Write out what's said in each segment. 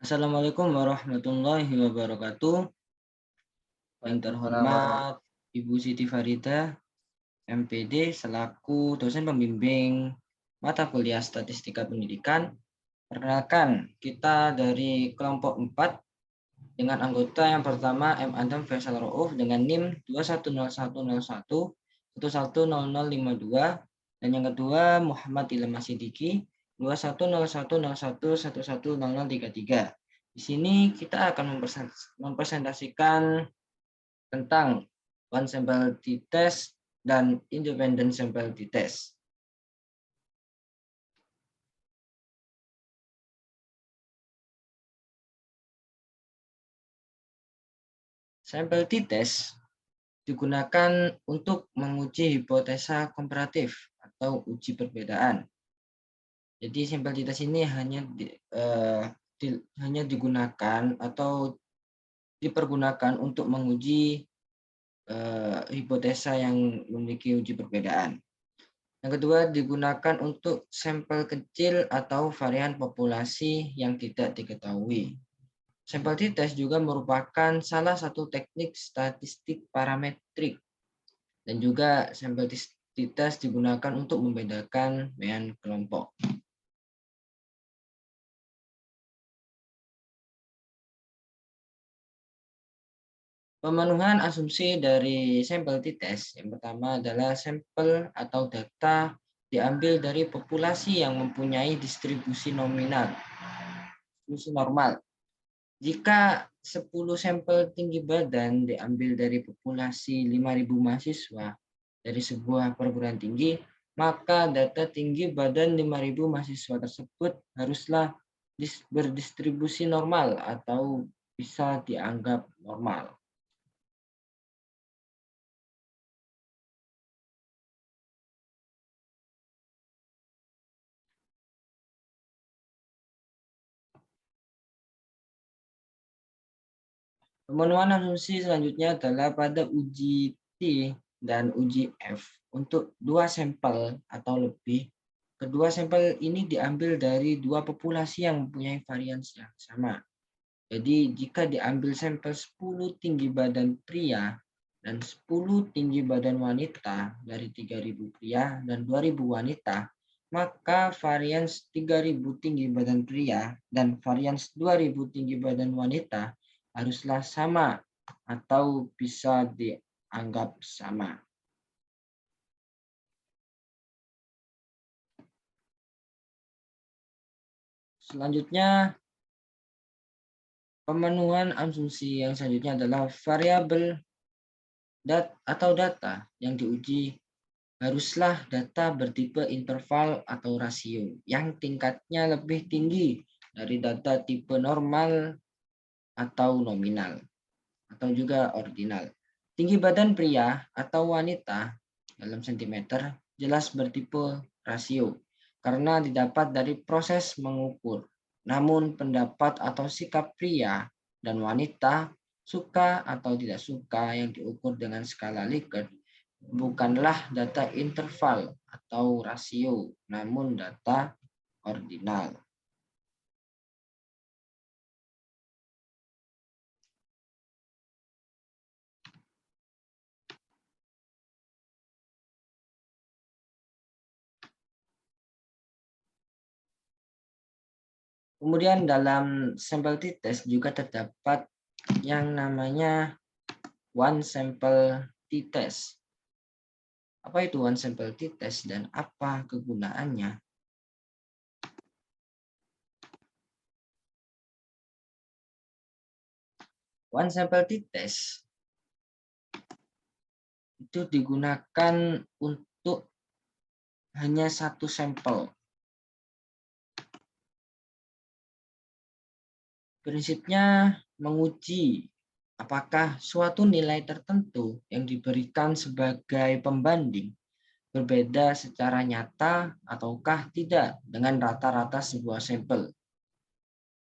Assalamualaikum warahmatullahi wabarakatuh. Yang Waalaikumsalam terhormat Ibu Siti Farida, MPD selaku dosen pembimbing mata kuliah Statistika Pendidikan. Perkenalkan, kita dari kelompok 4 dengan anggota yang pertama M. Adam Faisal Rauf dengan NIM 210101 110052 dan yang kedua Muhammad Ilham Siddiqui 210101110033. Di sini kita akan mempresentasikan tentang one sample t-test dan independent sample t-test. Sampel t-test digunakan untuk menguji hipotesa komparatif atau uji perbedaan. Jadi sampel t-test ini hanya digunakan atau dipergunakan untuk menguji hipotesa yang memiliki uji perbedaan. Yang kedua, digunakan untuk sampel kecil atau varian populasi yang tidak diketahui. Sampel t-test juga merupakan salah satu teknik statistik parametrik dan juga sampel t-test digunakan untuk membedakan mean kelompok. Pemenuhan asumsi dari sampel t-test yang pertama adalah sampel atau data diambil dari populasi yang mempunyai distribusi nominal, distribusi normal. Jika 10 sampel tinggi badan diambil dari populasi 5.000 mahasiswa dari sebuah perguruan tinggi, maka data tinggi badan 5.000 mahasiswa tersebut haruslah berdistribusi normal atau bisa dianggap normal. Pemenuhan asumsi selanjutnya adalah pada uji T dan uji F untuk 2 sampel atau lebih. Kedua sampel ini diambil dari 2 populasi yang mempunyai varians yang sama. Jadi jika diambil sampel 10 tinggi badan pria dan 10 tinggi badan wanita dari 3.000 pria dan 2.000 wanita, maka varians 3.000 tinggi badan pria dan varians 2.000 tinggi badan wanita haruslah sama atau bisa dianggap sama. Selanjutnya, pemenuhan asumsi yang selanjutnya adalah variabel atau data yang diuji haruslah data bertipe interval atau rasio yang tingkatnya lebih tinggi dari data tipe normal atau nominal atau juga ordinal. Tinggi badan pria atau wanita dalam sentimeter jelas bertipe rasio karena didapat dari proses mengukur. Namun pendapat atau sikap pria dan wanita suka atau tidak suka yang diukur dengan skala Likert bukanlah data interval atau rasio, namun data ordinal. Kemudian dalam sampel t-test juga terdapat yang namanya one sample t-test. Apa itu one sample t-test dan apa kegunaannya? One sample t-test itu digunakan untuk hanya satu sampel. Prinsipnya menguji apakah suatu nilai tertentu yang diberikan sebagai pembanding berbeda secara nyata ataukah tidak dengan rata-rata sebuah sampel.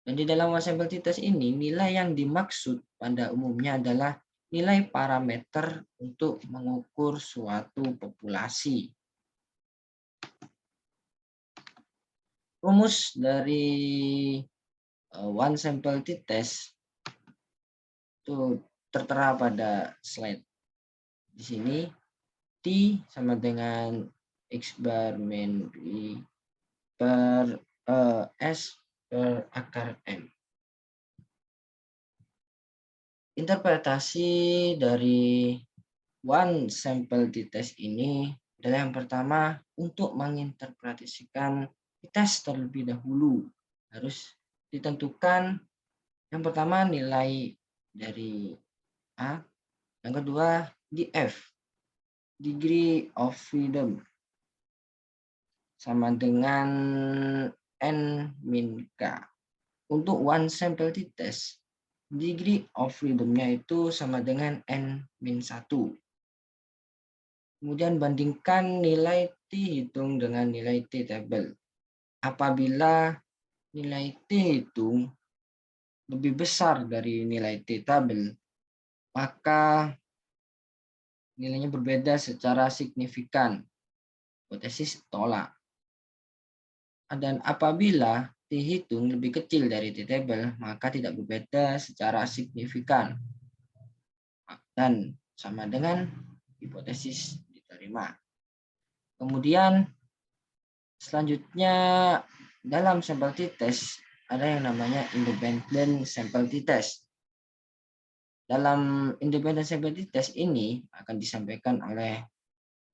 Dan di dalam sampel t-test ini, nilai yang dimaksud pada umumnya adalah nilai parameter untuk mengukur suatu populasi. Rumus dari one sample t-test itu tertera pada slide di sini. T sama dengan X bar min B per S per akar M. Interpretasi dari one sample t-test ini adalah yang pertama, untuk menginterpretasikan t-test terlebih dahulu harus ditentukan yang pertama nilai dari A, yang kedua di F, degree of freedom, sama dengan N min K. Untuk one sample t-test, degree of freedom-nya itu sama dengan N min 1. Kemudian bandingkan nilai T hitung dengan nilai T tabel. Apabila nilai T hitung lebih besar dari nilai T tabel, maka nilainya berbeda secara signifikan. Hipotesis tolak. Dan apabila T hitung lebih kecil dari T tabel, maka tidak berbeda secara signifikan. Dan sama dengan hipotesis diterima. Kemudian selanjutnya dalam sampel t-test ada yang namanya independent sample t-test. Dalam independent sample t-test ini akan disampaikan oleh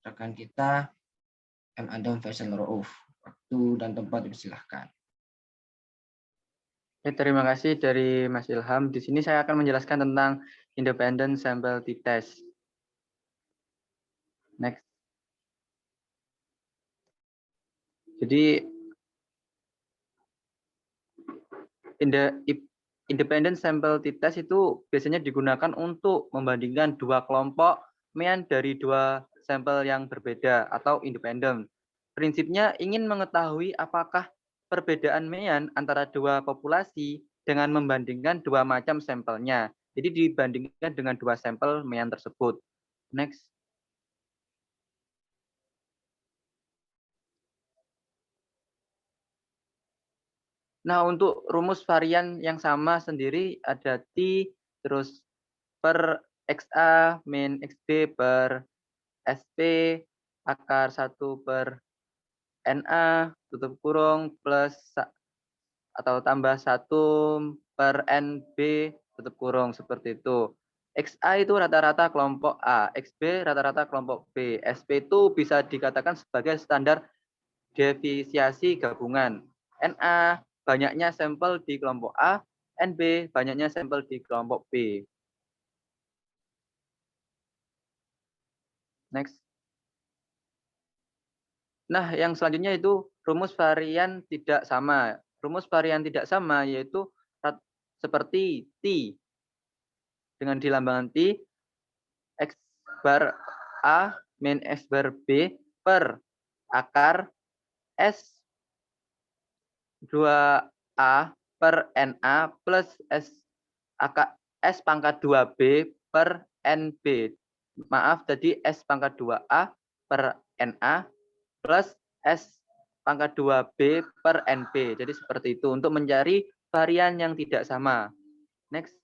rekan kita M. Adam Faisal Rauf. Waktu dan tempat dipersilahkan. Terima kasih dari Mas Ilham. Di sini saya akan menjelaskan tentang independent sample t-test. Next. Jadi independent sample t-test itu biasanya digunakan untuk membandingkan dua kelompok mean dari dua sampel yang berbeda atau independen. Prinsipnya ingin mengetahui apakah perbedaan mean antara dua populasi dengan membandingkan dua macam sampelnya. Jadi dibandingkan dengan dua sampel mean tersebut. Next. Nah, untuk rumus varian yang sama sendiri ada T terus per XA min XB per SP akar 1 per NA tutup kurung plus atau tambah 1 per NB tutup kurung seperti itu. XA itu rata-rata kelompok A, XB rata-rata kelompok B, SP itu bisa dikatakan sebagai standar deviasi gabungan. NA banyaknya sampel di kelompok A, NB banyaknya sampel di kelompok B. Next. Nah, yang selanjutnya itu rumus varian tidak sama. Rumus varian tidak sama yaitu seperti T dengan dilambangkan T, X bar A min X bar B per akar S 2A per NA plus S pangkat 2B per NB. Maaf, tadi S pangkat 2A per NA plus S pangkat 2B per NB. Jadi seperti itu untuk mencari varian yang tidak sama. Next.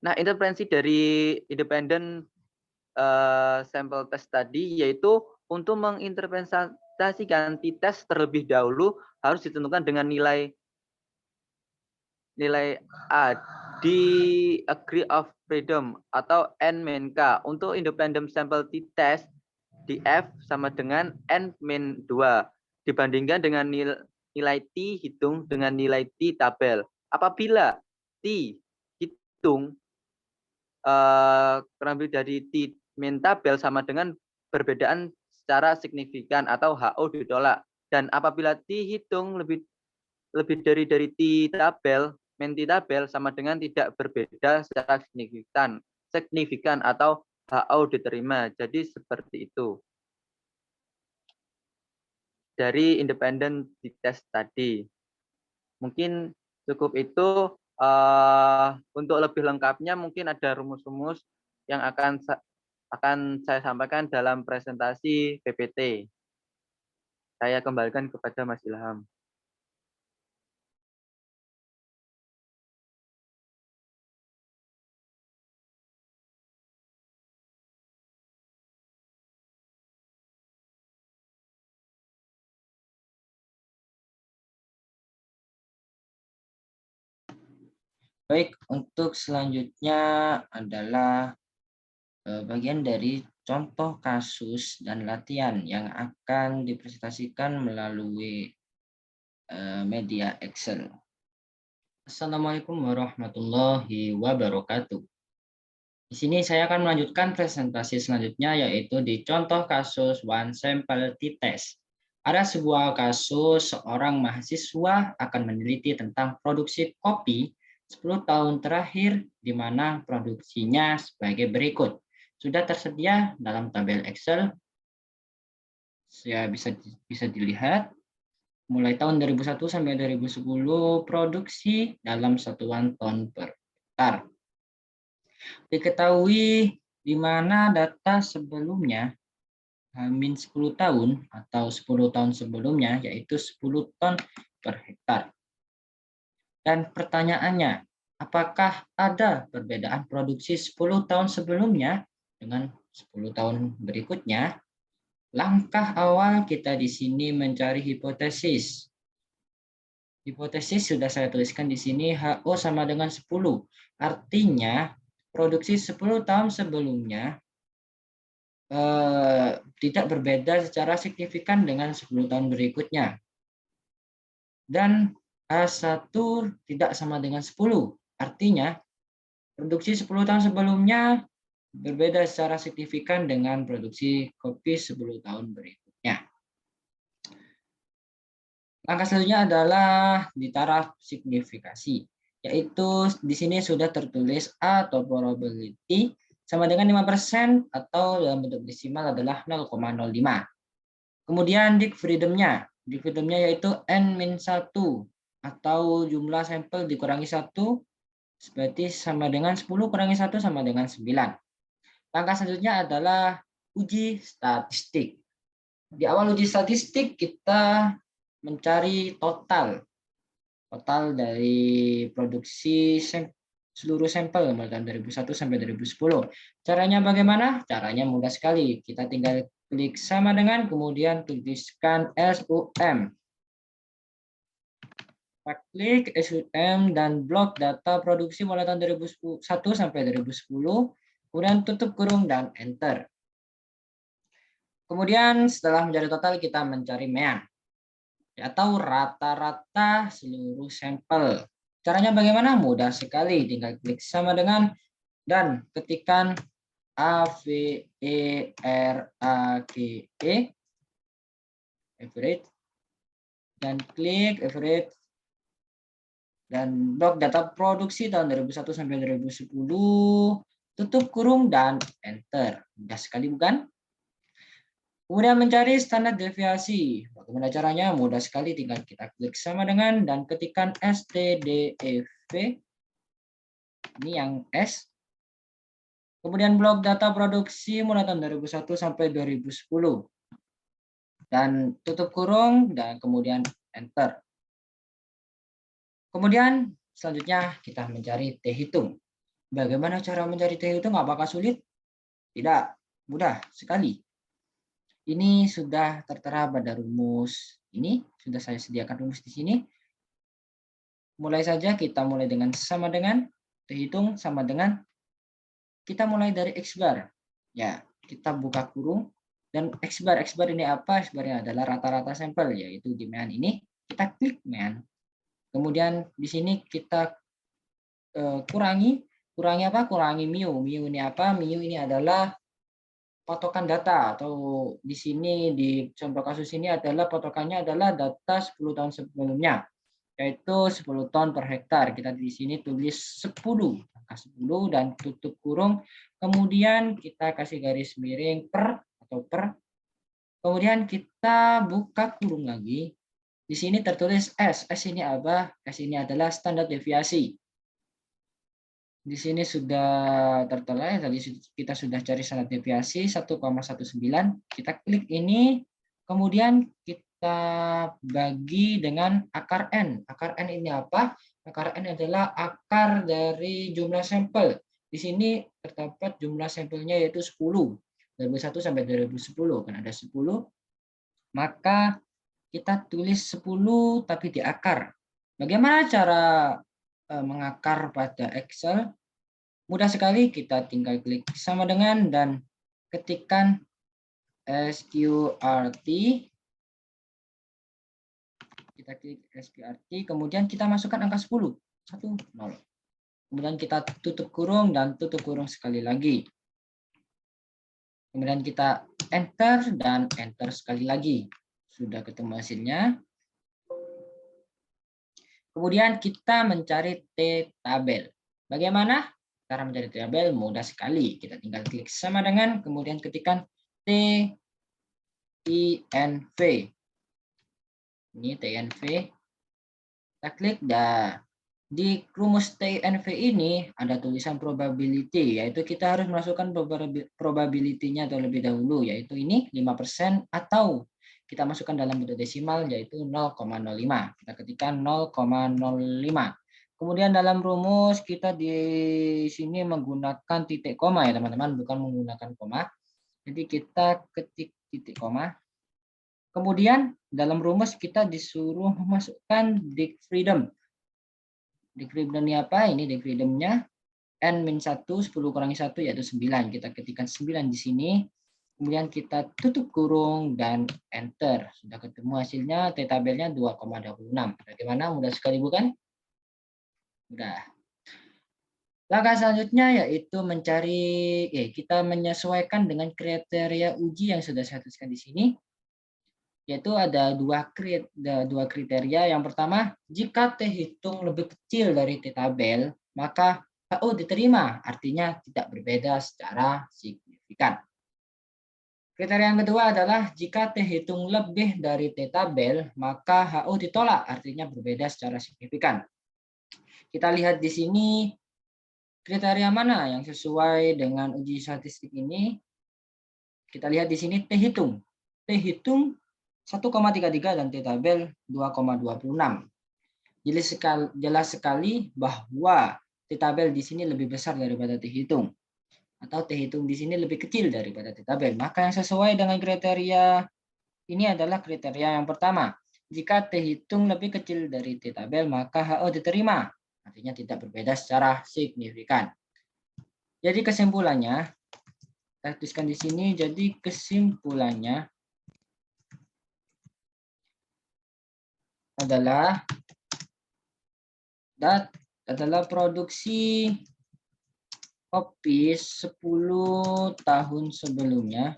Nah, interferensi dari independent sampel test tadi yaitu untuk menginterpretasikan t-test terlebih dahulu harus ditentukan dengan nilai A di degree of freedom atau N min K. Untuk independent sample t-test di F sama dengan N min 2 dibandingkan dengan nilai T hitung dengan nilai T tabel. Apabila T hitung kurang lebih dari T min tabel sama dengan perbedaan secara signifikan atau HO ditolak. Dan apabila T hitung lebih dari T tabel, min T tabel sama dengan tidak berbeda secara signifikan atau HO diterima. Jadi seperti itu. Dari independent t-test tadi. Mungkin cukup itu. Untuk lebih lengkapnya mungkin ada rumus-rumus yang akan akan saya sampaikan dalam presentasi PPT. Saya kembalikan kepada Mas Ilham. Baik, untuk selanjutnya adalah bagian dari contoh kasus dan latihan yang akan dipresentasikan melalui media Excel. Assalamualaikum warahmatullahi wabarakatuh. Di sini saya akan melanjutkan presentasi selanjutnya, yaitu di contoh kasus one sample t-test. Ada sebuah kasus seorang mahasiswa akan meneliti tentang produksi kopi 10 tahun terakhir, di mana produksinya sebagai berikut. Sudah tersedia dalam tabel Excel, ya bisa dilihat. Mulai tahun 2001 sampai 2010 produksi dalam satuan ton per hektar. Diketahui di mana data sebelumnya Hamin 10 tahun atau 10 tahun sebelumnya, yaitu 10 ton per hektar. Dan pertanyaannya, apakah ada perbedaan produksi 10 tahun sebelumnya dengan 10 tahun berikutnya? Langkah awal kita di sini mencari hipotesis. Hipotesis sudah saya tuliskan di sini, HO sama dengan 10. Artinya, produksi 10 tahun sebelumnya tidak berbeda secara signifikan dengan 10 tahun berikutnya. Dan H1 tidak sama dengan 10. Artinya, produksi 10 tahun sebelumnya berbeda secara signifikan dengan produksi kopi 10 tahun berikutnya. Langkah selanjutnya adalah di taraf signifikasi, yaitu di sini sudah tertulis A atau probability sama dengan 5% atau dalam bentuk desimal adalah 0,05. Kemudian dig freedom-nya yaitu N-1 atau jumlah sampel dikurangi 1, berarti sama dengan 10 kurangi 1 sama dengan 9. Langkah selanjutnya adalah uji statistik. Di awal uji statistik kita mencari total dari produksi seluruh sampel mulai tahun 2001 sampai 2010. Caranya bagaimana? Caranya mudah sekali. Kita tinggal klik sama dengan, kemudian tuliskan SUM. Kita klik SUM dan blok data produksi mulai tahun 2001 sampai 2010, kemudian tutup kurung dan enter. Kemudian setelah mencari total, kita mencari mean atau rata-rata seluruh sampel. Caranya bagaimana? Mudah sekali, tinggal klik sama dengan dan ketikkan AVERAGE average dan klik average dan blok data produksi tahun 2001 sampai 2010, tutup kurung dan enter. Mudah sekali bukan? Kemudian mencari standar deviasi. Bagaimana caranya? Mudah sekali, tinggal kita klik sama dengan dan ketikkan STDEV. Ini yang S. Kemudian blok data produksi mulai tahun 2001 sampai 2010. Dan tutup kurung dan kemudian enter. Kemudian selanjutnya kita mencari T hitung. Bagaimana cara mencari T hitung? Apakah sulit? Tidak, mudah sekali. Ini sudah tertera pada rumus ini, sudah saya sediakan rumus di sini. Mulai saja, kita mulai dengan sama dengan, dihitung sama dengan, kita mulai dari X bar. Ya, kita buka kurung, dan X bar ini apa? X bar-nya adalah rata-rata sampel, yaitu di mean ini, kita klik mean. Kemudian di sini kita kurangi apa? Kurangi mu. Mu ini apa? Mu ini adalah patokan data, atau di sini di contoh kasus ini adalah patokannya adalah data 10 tahun sebelumnya, yaitu 10 ton per hektar. Kita di sini tulis 10, angka 10 dan tutup kurung. Kemudian kita kasih garis miring per atau per. Kemudian kita buka kurung lagi. Di sini tertulis S. S ini apa? S ini adalah standar deviasi. Di sini sudah tertera, tadi kita sudah cari standar deviasi 1,19. Kita klik ini, kemudian kita bagi dengan akar N. Akar N ini apa? Akar N adalah akar dari jumlah sampel. Di sini terdapat jumlah sampelnya yaitu 10. 2001 sampai 2010 kan ada 10. Maka kita tulis 10 tapi di akar. Bagaimana cara mengakar pada Excel? Mudah sekali, kita tinggal klik sama dengan dan ketikkan sqrt. Kita klik sqrt, kemudian kita masukkan angka 10. 1, 0. Kemudian kita tutup kurung dan tutup kurung sekali lagi. Kemudian kita enter dan enter sekali lagi. Sudah ketemu hasilnya. Kemudian kita mencari T-tabel. Bagaimana cara mencari T-tabel? Mudah sekali. Kita tinggal klik sama dengan, kemudian ketikkan TINV. Ini TINV. Kita klik dan di rumus TINV ini ada tulisan probability, yaitu kita harus masukkan probability-nya terlebih dahulu, yaitu ini 5% atau kita masukkan dalam bentuk desimal yaitu 0,05. Kita ketikkan 0,05. Kemudian dalam rumus kita di sini menggunakan titik koma ya teman-teman, bukan menggunakan koma. Jadi kita ketik titik koma. Kemudian dalam rumus kita disuruh memasukkan dig freedom. Dig freedom ini apa? Ini dig freedom-nya N-1, 10 kurangi 1 yaitu 9. Kita ketikkan 9 di sini. Kemudian kita tutup kurung dan enter. Sudah ketemu hasilnya, T-tabelnya 2,26. Bagaimana? Mudah sekali bukan? Mudah. Langkah selanjutnya yaitu mencari, kita menyesuaikan dengan kriteria uji yang sudah saya tuliskan di sini. Yaitu ada dua kriteria. Yang pertama, jika T hitung lebih kecil dari T-tabel, maka HO diterima, artinya tidak berbeda secara signifikan. Kriteria yang kedua adalah jika T hitung lebih dari T-tabel, maka HO ditolak, artinya berbeda secara signifikan. Kita lihat di sini kriteria mana yang sesuai dengan uji statistik ini. Kita lihat di sini T hitung. T hitung 1,33 dan T-tabel 2,26. Jelas sekali bahwa T-tabel di sini lebih besar daripada T hitung. Atau T hitung di sini lebih kecil daripada T-tabel. Maka yang sesuai dengan kriteria ini adalah kriteria yang pertama. Jika T hitung lebih kecil dari T-tabel, maka HO diterima. Artinya tidak berbeda secara signifikan. Jadi kesimpulannya, saya tuliskan di sini, jadi kesimpulannya adalah produksi kopi 10 tahun sebelumnya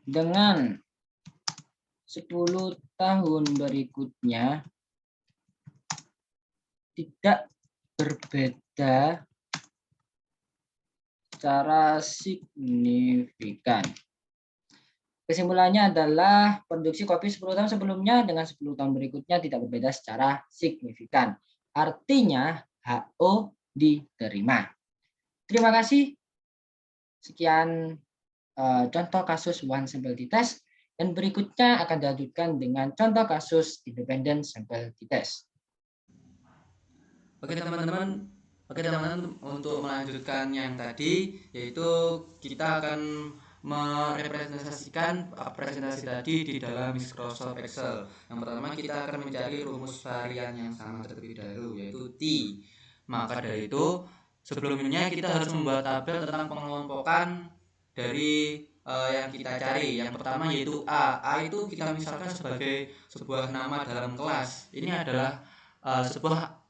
dengan 10 tahun berikutnya tidak berbeda secara signifikan. Kesimpulannya adalah produksi kopi 10 tahun sebelumnya dengan 10 tahun berikutnya tidak berbeda secara signifikan. Artinya HO diterima. Terima kasih. Sekian contoh kasus one sample t-test, dan berikutnya akan dilanjutkan dengan contoh kasus independent sample t-test. Oke teman-teman, untuk melanjutkan yang tadi, yaitu kita akan merepresentasikan presentasi tadi di dalam Microsoft Excel. Yang pertama kita akan mencari rumus varian yang sama terlebih dahulu, yaitu T. Maka dari itu sebelumnya kita harus membuat tabel tentang pengelompokan dari yang kita cari. Yang pertama yaitu A. A itu kita misalkan sebagai sebuah nama dalam kelas. Ini adalah sebuah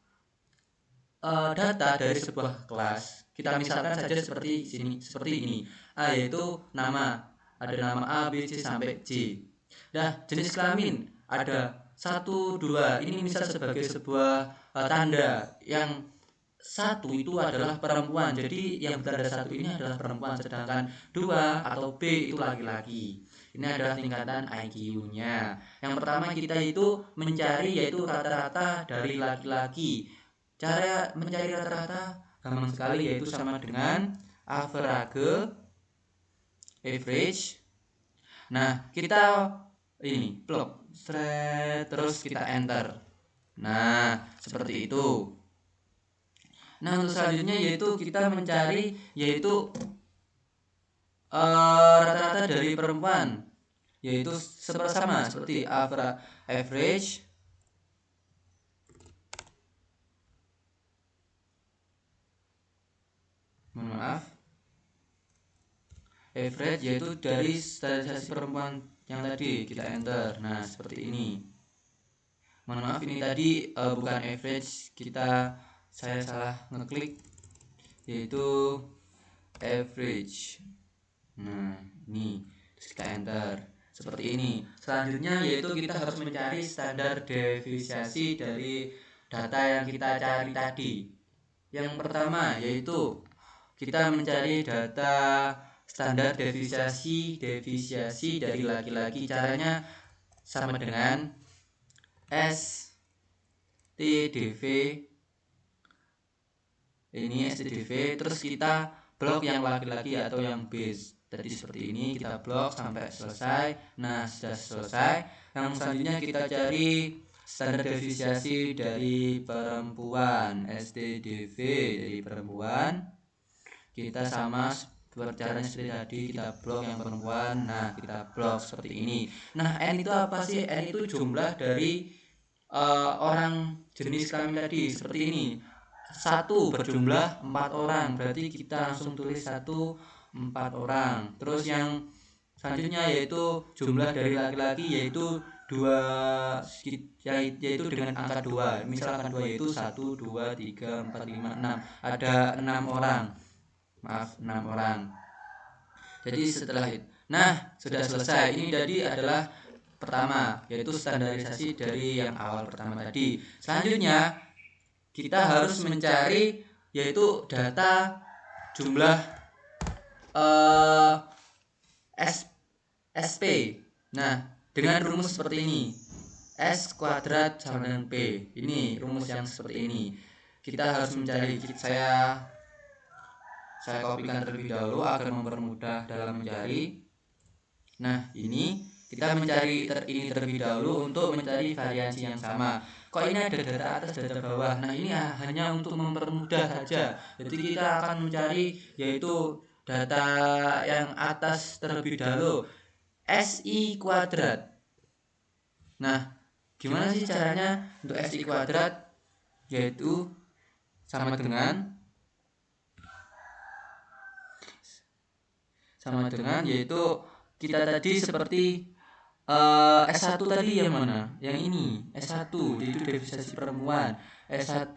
data dari sebuah kelas. Kita misalkan saja seperti ini. A yaitu nama, ada nama A, B, C sampai J. Nah, jenis kelamin ada 1, 2. Ini misal sebagai sebuah tanda yang 1 itu adalah perempuan. Jadi yang bertanda 1 ini adalah perempuan, sedangkan 2 atau B itu laki-laki. Ini adalah tingkatan IQ-nya. Yang pertama kita itu mencari yaitu rata-rata dari laki-laki. Cara mencari rata-rata gampang sekali, yaitu sama dengan average. Nah, kita ini plug terus kita enter. Nah, seperti itu. Nah, untuk selanjutnya yaitu kita mencari yaitu rata-rata dari perempuan, yaitu sama seperti average. Average yaitu dari standarisasi perempuan yang tadi kita enter. Nah, seperti ini. Mohon maaf, ini tadi bukan average, saya salah ngeklik, yaitu average. Nah, ini terus kita enter seperti ini. Selanjutnya yaitu kita harus mencari standar deviasi dari data yang kita cari tadi. Yang pertama yaitu kita mencari data standar deviasi dari laki-laki. Caranya sama dengan STDV. Ini STDV, terus kita blok yang laki-laki atau yang base. Tadi seperti ini, kita blok sampai selesai. Nah, sudah selesai. Yang selanjutnya kita cari standar deviasi dari perempuan, STDV dari perempuan. Kita sama caranya seperti tadi, kita blok yang perempuan. Nah, kita blok seperti ini. Nah, N itu apa sih? N itu jumlah dari orang jenis kelamin tadi, seperti ini. 1 berjumlah 4 orang, berarti kita langsung tulis 1 4 orang. Terus yang selanjutnya yaitu jumlah dari laki-laki, yaitu 2, yaitu dengan angka 2. Misalkan 2 yaitu 1 2 3 4 5 6. Ada 6 orang. Maaf, 6 orang. Jadi setelah itu, nah, sudah selesai. Ini jadi adalah pertama, yaitu standarisasi dari yang awal pertama tadi. Selanjutnya kita harus mencari yaitu data jumlah SP. Nah, dengan rumus seperti ini, S kuadrat sama dengan P. Ini rumus yang seperti ini. Kita harus mencari, saya kopikan terlebih dahulu agar mempermudah dalam mencari. Nah, ini kita mencari ini terlebih dahulu untuk mencari variansi yang sama. Kok ini ada data atas, data bawah? Nah, ini hanya untuk mempermudah saja. Jadi kita akan mencari yaitu data yang atas terlebih dahulu, SI kuadrat. Nah, gimana sih caranya untuk SI kuadrat? Yaitu sama dengan yaitu kita tadi seperti S1 tadi yang mana? Yang ini, S1, yaitu deviasi perempuan. S1,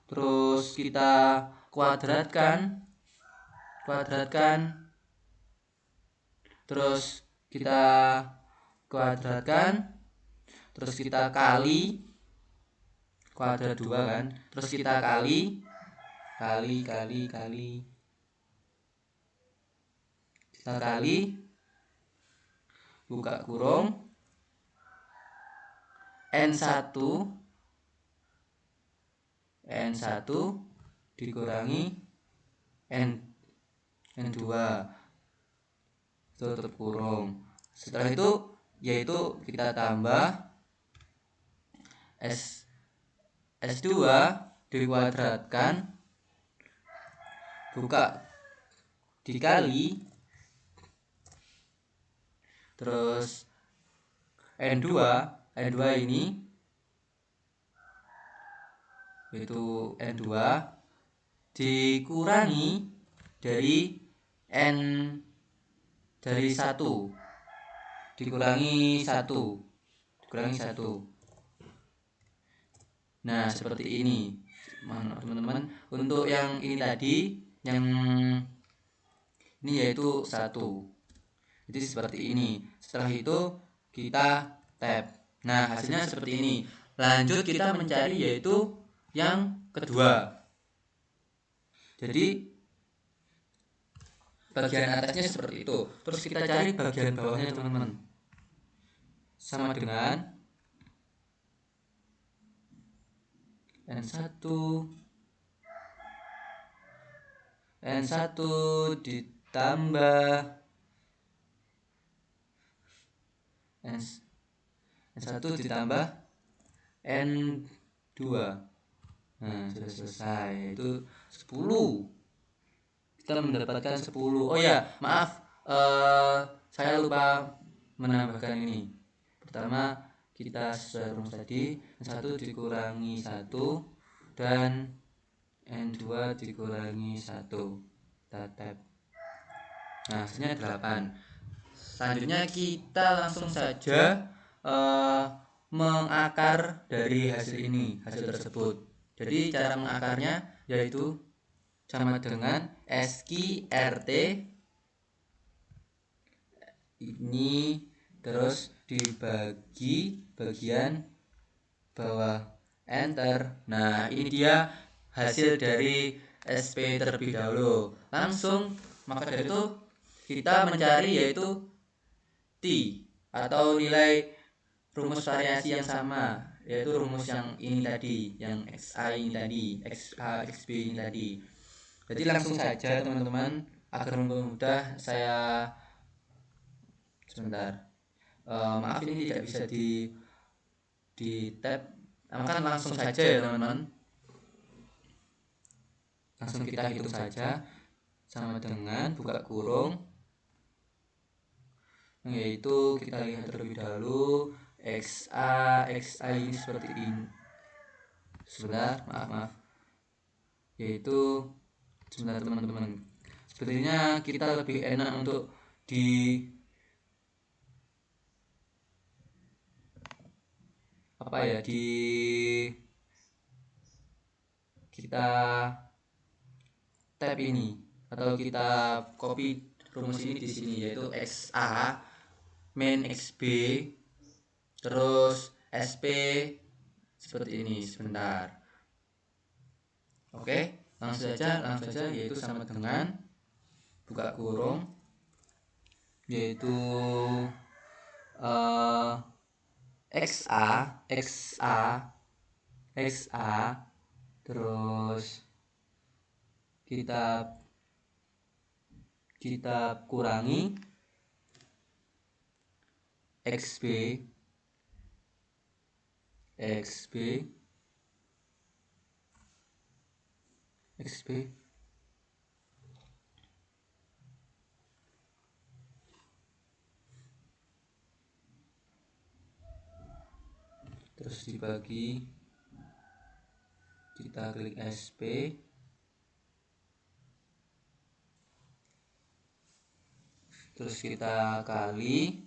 terus kita kuadratkan, terus kita kuadratkan, terus kita kali, kuadrat 2 kan, terus kita kali, kita kali, buka kurung, N1 dikurangi N2, tutup kurung. Setelah itu yaitu kita tambah S2 dikuadratkan, buka dikali, terus N2 ini yaitu N2 dikurangi dari N dari 1 dikurangi 1. Nah, seperti ini. Maaf teman-teman, untuk yang ini tadi, yang ini yaitu 1. Jadi seperti ini. Setelah itu kita tab. Nah, hasilnya seperti ini. Lanjut kita mencari yaitu yang kedua. Jadi bagian atasnya seperti itu. Terus kita cari bagian bawahnya teman-teman. Sama dengan N1 ditambah N1 ditambah N2. Nah, sudah selesai, yaitu 10. Kita mendapatkan 10. Oh ya, maaf, saya lupa menambahkan ini. Pertama, kita sesuai rumus tadi, N1 dikurangi 1 dan N2 dikurangi 1. Kita tab. Nah, hasilnya 8. Selanjutnya kita langsung saja mengakar dari hasil tersebut. Jadi cara mengakarnya yaitu sama dengan SQRT ini, terus dibagi bagian bawah, enter. Nah, ini dia hasil dari SP terlebih dahulu. Langsung maka dari itu kita mencari yaitu T atau nilai rumus variasi yang sama, yaitu rumus yang ini tadi, yang XA ini tadi, XA XB ini tadi. Jadi langsung saja teman-teman, agar mempermudah saya sebentar. Maaf ini tidak bisa di tab. Maka langsung saja ya teman-teman. Langsung kita hitung saja, sama dengan buka kurung, yaitu kita lihat terlebih dahulu XA ini seperti ini. Sebentar, maaf. Yaitu sebentar teman-teman. Sepertinya kita lebih enak untuk kita tab ini atau kita copy rumus ini di sini, yaitu XA min XB terus SP seperti ini. Sebentar. Oke, langsung saja yaitu sama dengan buka kurung, yaitu XA terus kita kurangi XB terus dibagi, kita klik SP, terus kita kali,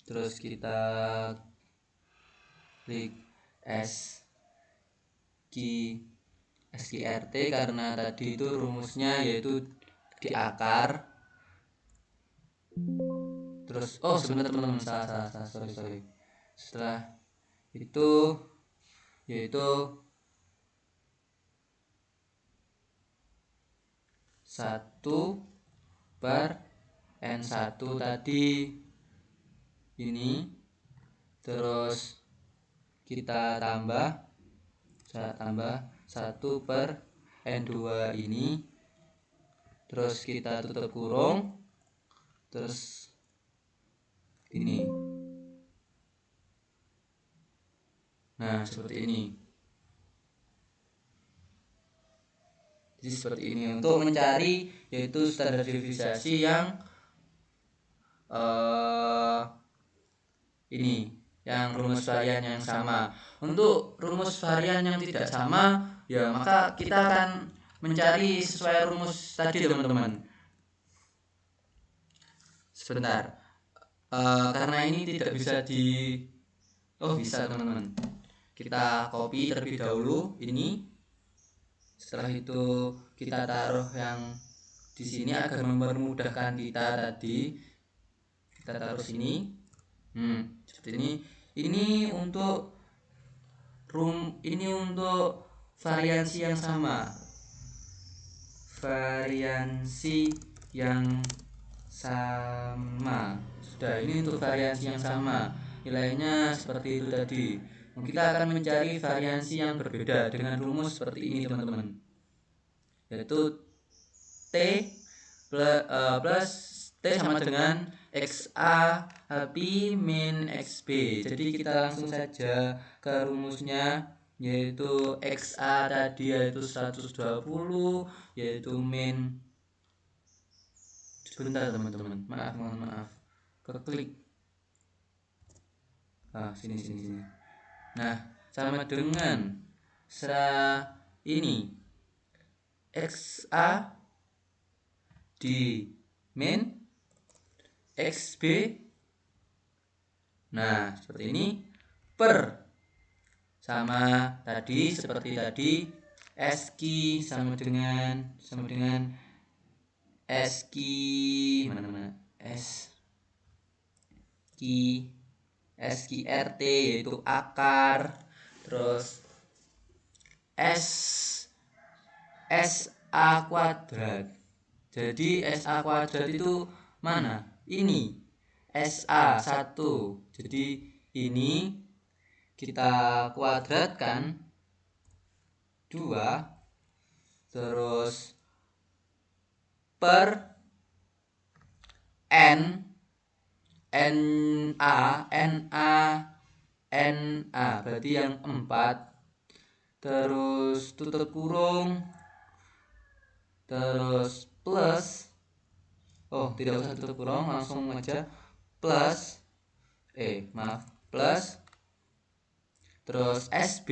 terus kita klik SQRT karena tadi itu rumusnya yaitu diakar. Terus sebentar teman-teman, salah, sorry. Setelah itu yaitu 1 per N1 tadi ini, terus kita tambah 1 per N2 ini, terus kita tutup kurung, terus ini. Nah, seperti ini. Jadi seperti ini untuk mencari yaitu standarisasi yang ini, yang rumus varian yang sama. Untuk rumus varian yang tidak sama, ya maka kita akan mencari sesuai rumus tadi teman-teman. Sebentar, karena ini tidak bisa bisa teman-teman. Kita copy terlebih dahulu ini. Setelah itu kita taruh yang di sini agar mempermudahkan kita tadi. Kita taruh sini. Seperti ini. Ini untuk Ini untuk variansi yang sama. Variansi yang sama. Sudah, ini untuk variansi yang sama. Nilainya seperti itu tadi. Kita akan mencari variansi yang berbeda dengan rumus seperti ini, teman-teman. Yaitu T plus T sama dengan XA Habis min XB. Jadi kita langsung saja ke rumusnya, yaitu XA tadi yaitu 120, yaitu min, sebentar teman-teman, mohon maaf, keklik. Sini. Nah, sama dengan ini XA di min XB. Nah, seperti ini per sama tadi, seperti tadi SQ sama dengan SQ mana SQRT yaitu akar, terus SA kuadrat. Jadi SA kuadrat itu mana? Ini SA 1. Jadi ini kita kuadratkan 2, terus per N berarti yang 4, terus tutup kurung, terus plus, tidak usah tutup kurung, langsung aja plus, plus, terus SB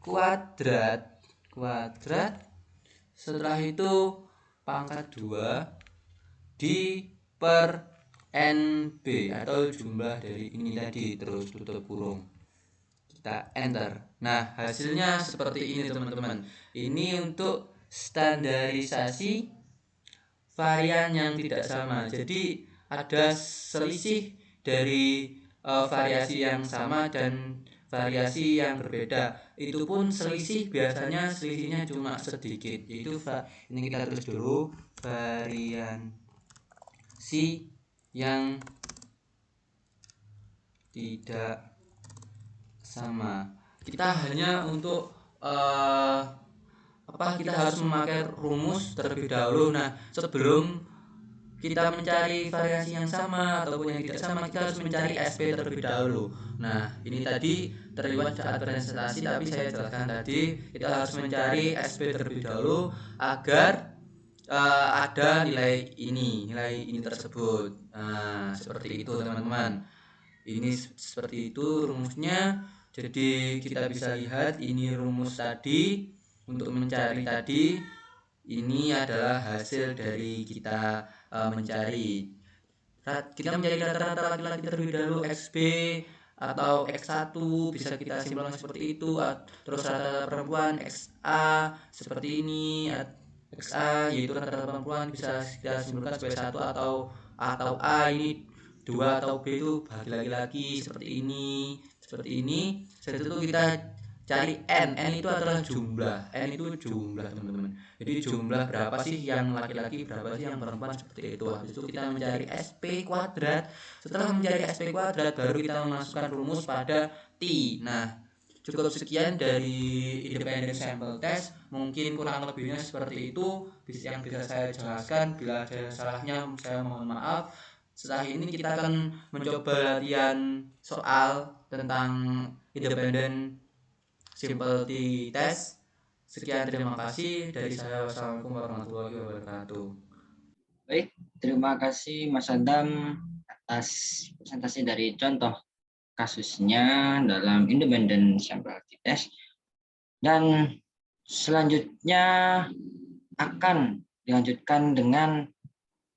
kuadrat, setelah itu pangkat 2 di per NB atau jumlah dari ini tadi, terus tutup kurung, kita enter. Nah, hasilnya seperti ini teman-teman. Ini untuk standarisasi varian yang tidak sama. Jadi ada selisih dari variasi yang sama dan variasi yang berbeda. Itu pun biasanya selisihnya cuma sedikit. Yaitu ini kita tulis dulu, variansi yang tidak sama. Kita hanya untuk kita harus memakai rumus terlebih dahulu. Nah, sebelum kita mencari variasi yang sama ataupun yang tidak sama, kita harus mencari SP terlebih dahulu. Nah, ini tadi terlibat saat presentasi, tapi saya jelaskan tadi kita harus mencari SP terlebih dahulu agar ada nilai ini tersebut. Nah, seperti itu teman-teman. Ini seperti itu rumusnya. Jadi kita bisa lihat ini rumus tadi untuk mencari tadi. Ini adalah hasil dari kita mencari. Kita mencari rata-rata laki-laki terlebih dahulu, XB atau X1 bisa kita simpulkan seperti itu. Terus rata-rata perempuan XA seperti ini, XA yaitu rata-rata perempuan bisa kita simpulkan sebagai 1 atau A ini 2 atau B itu bagi laki-laki seperti ini. Setelah itu kita cari N itu adalah jumlah. N itu jumlah teman-teman. Jadi jumlah berapa sih yang laki-laki, berapa sih yang perempuan, seperti itu. Habis itu kita mencari SP kuadrat. Setelah mencari SP kuadrat baru kita memasukkan rumus pada T. Nah, cukup sekian dari independent sample test. Mungkin kurang lebihnya seperti itu yang bisa saya jelaskan. Bila ada salahnya saya mohon maaf. Setelah ini kita akan mencoba latihan soal tentang independent simple T test. Sekian, terima kasih dari saya. Wassalamualaikum warahmatullahi wabarakatuh. Baik, terima kasih Mas Adam atas presentasi dari contoh kasusnya dalam independent sample test. Dan selanjutnya akan dilanjutkan dengan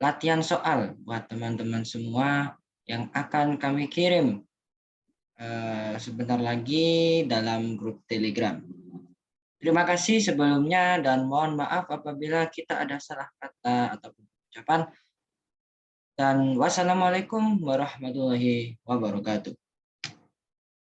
latihan soal buat teman-teman semua yang akan kami kirim sebentar lagi dalam grup Telegram. Terima kasih sebelumnya dan mohon maaf apabila kita ada salah kata atau ucapan. Dan wassalamualaikum warahmatullahi wabarakatuh.